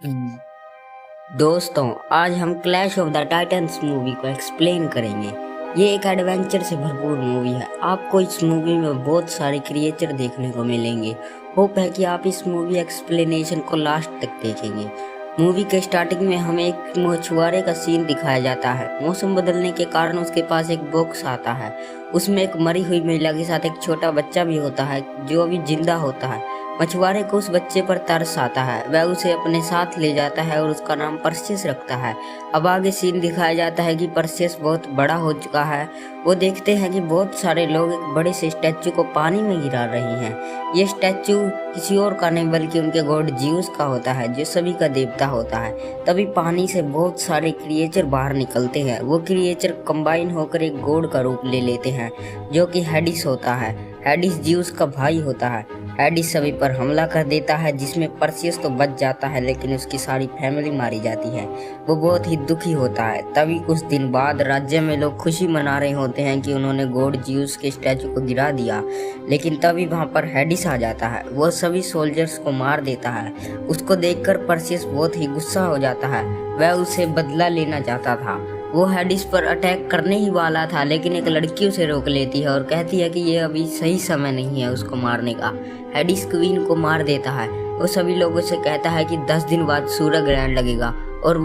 दोस्तों, आज हम clash of the Titans movie को एक्सप्लेन करेंगे। ये एक एडवेंचर से भरपूर मूवी है। आपको इस मूवी में बहुत सारे क्रिएचर देखने को मिलेंगे। होप है कि आप इस मूवी एक्सप्लेनेशन को लास्ट तक देखेंगे। मूवी के स्टार्टिंग में हमें एक मछुआरे का सीन दिखाया जाता है। मौसम बदलने के कारण उसके पास एक बॉक्स आता है। उसमें एक मरी हुई महिला के साथ एक छोटा बच्चा भी होता है जो अभी जिंदा होता है। मछुआरे को उस बच्चे पर तरस आता है। वह उसे अपने साथ ले जाता है और उसका नाम परसेस रखता है। अब आगे सीन दिखाया जाता है कि परसेस बहुत बड़ा हो चुका है। वो देखते हैं कि बहुत सारे लोग एक बड़े से स्टैचू को पानी में गिरा रहे हैं। ये स्टैचू किसी और का नहीं बल्कि उनके गॉड ज्यूस का होता है जो सभी का देवता होता है। तभी पानी से बहुत सारे क्रिएचर बाहर निकलते हैं। वो क्रिएचर कंबाइन होकर एक गॉड का रूप ले लेते हैं जो कि हेडिस होता है। हेडिस ज्यूस का भाई होता है। हेडिस सभी पर हमला कर देता है जिसमें परसियस तो बच जाता है लेकिन उसकी सारी फैमिली मारी जाती है। वो बहुत ही दुखी होता है। तभी कुछ दिन बाद राज्य में लोग खुशी मना रहे होते हैं कि उन्होंने गॉड ज्यूस के स्टैचू को गिरा दिया, लेकिन तभी वहां पर हेडिस आ जाता है। वो सभी सोल्जर्स को मार देता है। उसको देखकर परसियस बहुत ही गुस्सा हो जाता है। वह उसे बदला लेना चाहता था। वो हेडिस पर अटैक करने ही वाला था लेकिन एक लड़की उसे रोक लेती है और कहती है कि ये अभी सही समय नहीं है उसको मारने का। हेडिस क्वीन को मार देता है। वो सभी लोगों से कहता है कि 10 दिन बाद सूर्य ग्रहण लगेगा और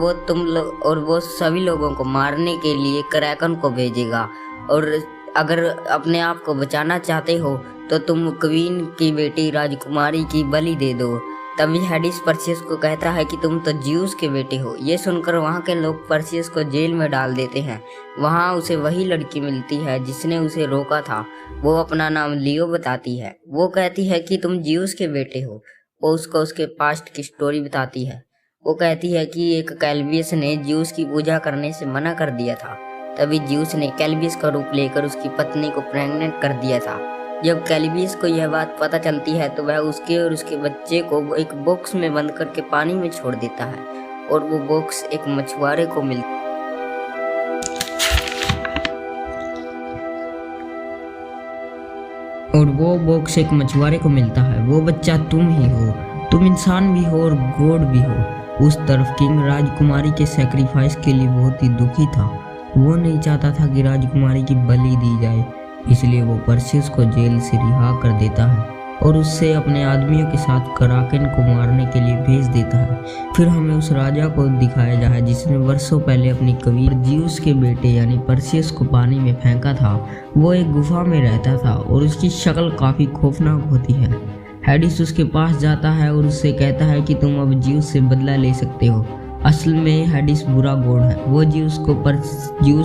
वो सभी लोगों को मारने के लिए क्रैकन को भेजेगा। और अगर अपने आप को बचाना चाहते हो तो तुम क्वीन की बेटी राजकुमारी की बलि दे दो। तभी हेडिस परसियस को कहता है कि तुम तो ज्यूस के बेटे हो। ये सुनकर वहाँ के लोग परसियस को जेल में डाल देते हैं। वहाँ उसे वही लड़की मिलती है जिसने उसे रोका था। वो अपना नाम लियो बताती है। वो कहती है कि तुम ज्यूस के बेटे हो। वो उसको उसके पास्ट की स्टोरी बताती है। वो कहती है कि एक कैल्वियस ने ज्यूस की पूजा करने से मना कर दिया था। तभी ज्यूस ने कैल्वियस का रूप लेकर उसकी पत्नी को प्रेग्नेंट कर दिया था। जब कैल्वियस को यह बात पता चलती है तो वह उसके और उसके बच्चे को एक बॉक्स में बंद करके पानी में छोड़ देता है और वो बॉक्स एक मछुआरे को मिलता है। वो बच्चा तुम ही हो। तुम इंसान भी हो और गॉड भी हो। उस तरफ किंग राजकुमारी के सैक्रिफाइस के लिए बहुत ही दुखी था। वो नहीं चाहता था कि राजकुमारी की बलि दी जाए, इसलिए वो परसियस को जेल से रिहा कर देता है और उससे अपने आदमियों के साथ कराकन को मारने के लिए भेज देता है। फिर हमें उस राजा को दिखाया जाए जिसने वर्षों पहले अपनी क्वीन ज्यूस के बेटे यानी परसियस को पानी में फेंका था। वो एक गुफा में रहता था और उसकी शक्ल काफ़ी खौफनाक होती है। हेडिस उसके पास जाता है और उससे कहता है कि तुम अब ज्यूस से बदला ले सकते हो। असल में हेडिस बुरा गॉड है। वो ज्यूस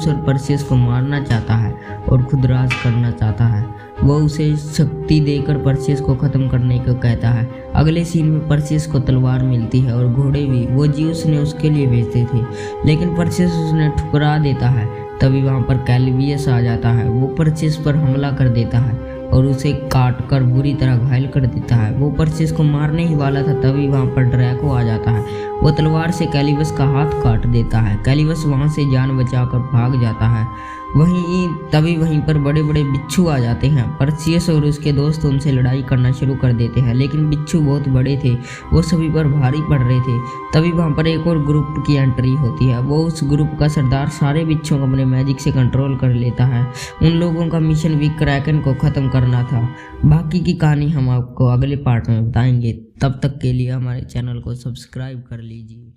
और परसियस को मारना चाहता है और खुद राज करना चाहता है। वो उसे शक्ति देकर परसियस को ख़त्म करने को कहता है। अगले सीन में परसियस को तलवार मिलती है और घोड़े भी। वो ज्यूस ने उसके लिए भेजते थे लेकिन परसियस उसने ठुकरा देता है। तभी वहाँ पर कैल्वियस आ जाता है। वो परसियस पर हमला कर देता है और उसे काट कर बुरी तरह घायल कर देता है। वो परसियस को मारने ही वाला था तभी वहाँ पर ड्रैको आ जाता है। वो तलवार से कैलिबस का हाथ काट देता है। कैलिबस वहाँ से जान बचाकर भाग जाता है। वहीं पर बड़े बड़े बिच्छू आ जाते हैं। परसियस और उसके दोस्त उनसे लड़ाई करना शुरू कर देते हैं लेकिन बिच्छू बहुत बड़े थे। वो सभी पर भारी पड़ रहे थे। तभी वहाँ पर एक और ग्रुप की एंट्री होती है। वो उस ग्रुप का सरदार सारे बिच्छुओं को अपने मैजिक से कंट्रोल कर लेता है। उन लोगों का मिशन भी क्रैकन को ख़त्म करना था। बाकी की कहानी हम आपको अगले पार्ट में बताएंगे। तब तक के लिए हमारे चैनल को सब्सक्राइब कर लीजिए।